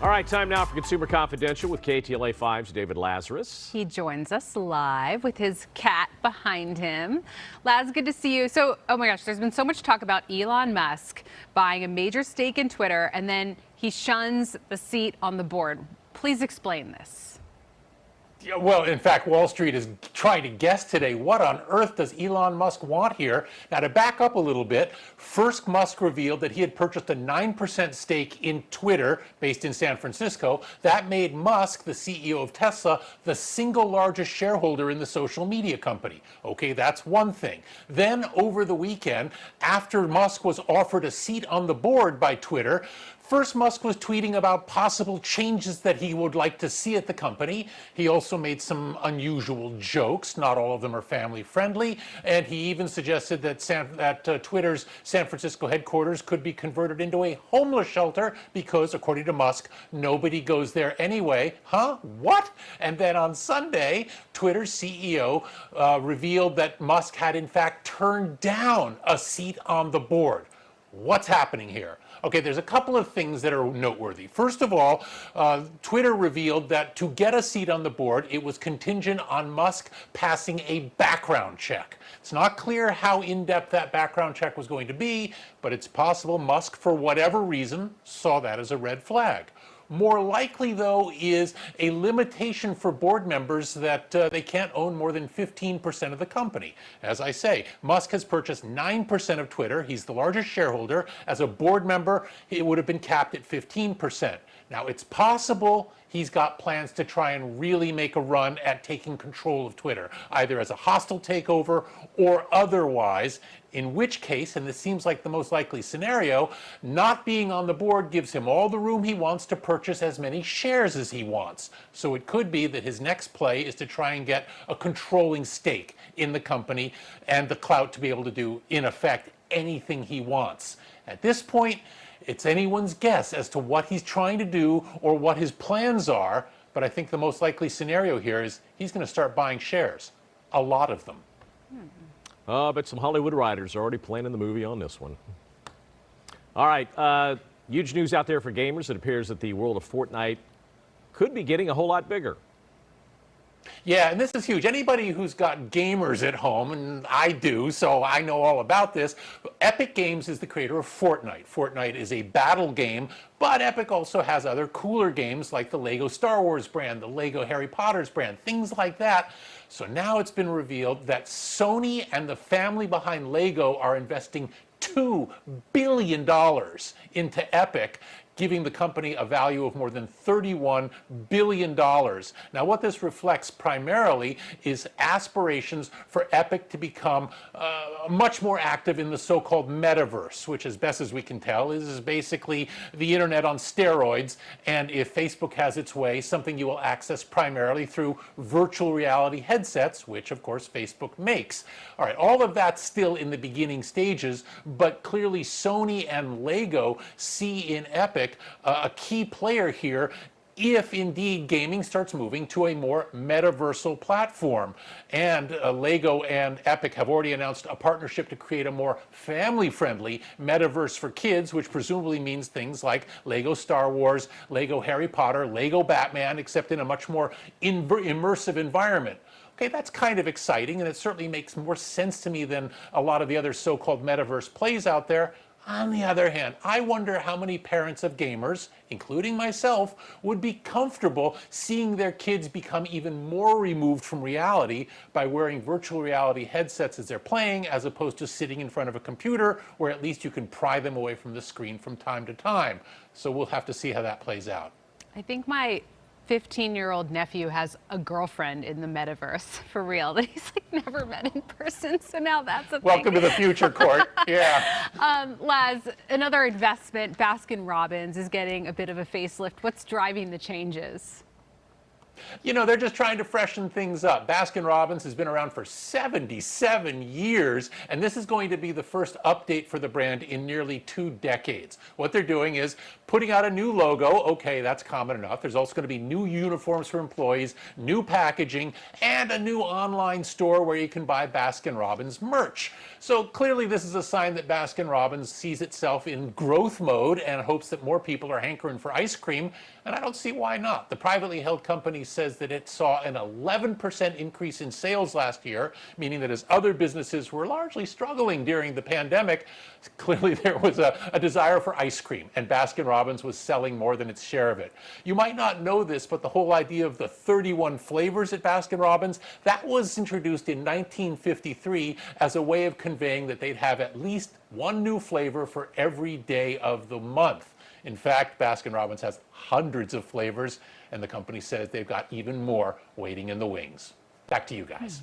All right, time now for Consumer Confidential with KTLA 5's David Lazarus. He joins us live with his cat behind him. Laz, good to see you. So, oh my gosh, there's been so much talk about Elon Musk buying a major stake in Twitter, and then he shuns the seat on the board. Please explain this. Well, in fact, Wall Street is trying to guess today, what on earth does Elon Musk want here? Now, to back up a little bit, first Musk revealed that he had purchased a 9% stake in Twitter, based in San Francisco. That made Musk, the CEO of Tesla, the single largest shareholder in the social media company. Okay, that's one thing. Then, over the weekend, after Musk was offered a seat on the board by Twitter, first, Musk was tweeting about possible changes that he would like to see at the company. He also made some unusual jokes. Not all of them are family friendly. And he even suggested that Twitter's San Francisco headquarters could be converted into a homeless shelter because, according to Musk, nobody goes there anyway. Huh? What? And then on Sunday, Twitter's CEO revealed that Musk had in fact turned down a seat on the board. What's happening here? Okay, there's a couple of things that are noteworthy. First of all, Twitter revealed that to get a seat on the board, it was contingent on Musk passing a background check. It's not clear how in-depth that background check was going to be, but it's possible Musk, for whatever reason, saw that as a red flag. More likely, though, is a limitation for board members that they can't own more than 15% of the company. As I say, Musk has purchased 9% of Twitter. He's the largest shareholder. As a board member, it would have been capped at 15%. Now, it's possible he's got plans to try and really make a run at taking control of Twitter, either as a hostile takeover or otherwise, in which case, and this seems like the most likely scenario, not being on the board gives him all the room he wants to purchase as many shares as he wants. So it could be that his next play is to try and get a controlling stake in the company and the clout to be able to do, in effect, anything he wants. At this point, it's anyone's guess as to what he's trying to do or what his plans are, but I think the most likely scenario here is he's going to start buying shares, a lot of them. But some Hollywood writers are already planning the movie on this one. All right, huge news out there for gamers. It appears that the world of Fortnite could be getting a whole lot bigger. Yeah, and this is huge. Anybody who's got gamers at home, and I do, so I know all about this, Epic Games is the creator of Fortnite. Fortnite is a battle game, but Epic also has other cooler games like the Lego Star Wars brand, the Lego Harry Potter's brand, things like that. So now it's been revealed that Sony and the family behind Lego are investing $2 billion into Epic, giving the company a value of more than $31 billion. Now, what this reflects primarily is aspirations for Epic to become much more active in the so-called metaverse, which, as best as we can tell, is basically the internet on steroids. And if Facebook has its way, something you will access primarily through virtual reality headsets, which, of course, Facebook makes. All right, all of that's still in the beginning stages, but clearly Sony and Lego see in Epic a key player here if indeed gaming starts moving to a more metaversal platform. And Lego and Epic have already announced a partnership to create a more family-friendly metaverse for kids, which presumably means things like Lego Star Wars, Lego Harry Potter, Lego Batman, except in a much more immersive environment. Okay, that's kind of exciting, and it certainly makes more sense to me than a lot of the other so-called metaverse plays out there. On the other hand, I wonder how many parents of gamers, including myself, would be comfortable seeing their kids become even more removed from reality by wearing virtual reality headsets as they're playing, as opposed to sitting in front of a computer where at least you can pry them away from the screen from time to time. So we'll have to see how that plays out. I think my 15-year-old nephew has a girlfriend in the metaverse, for real, that he's like never met in person, so now that's a thing. Welcome to the future, Court. Yeah. Laz, another investment, Baskin-Robbins, is getting a bit of a facelift. What's driving the changes? You know, they're just trying to freshen things up. Baskin-Robbins has been around for 77 years, and this is going to be the first update for the brand in nearly 2 decades. What they're doing is putting out a new logo. Okay, that's common enough. There's also going to be new uniforms for employees, new packaging, and a new online store where you can buy Baskin-Robbins merch. So clearly this is a sign that Baskin-Robbins sees itself in growth mode and hopes that more people are hankering for ice cream, and I don't see why not. The privately held company says that it saw an 11% increase in sales last year, meaning that as other businesses were largely struggling during the pandemic, clearly there was a desire for ice cream, and Baskin-Robbins was selling more than its share of it. You might not know this, but the whole idea of the 31 flavors at Baskin-Robbins, that was introduced in 1953 as a way of conveying that they'd have at least one new flavor for every day of the month. In fact, Baskin-Robbins has hundreds of flavors, and the company says they've got even more waiting in the wings. Back to you guys.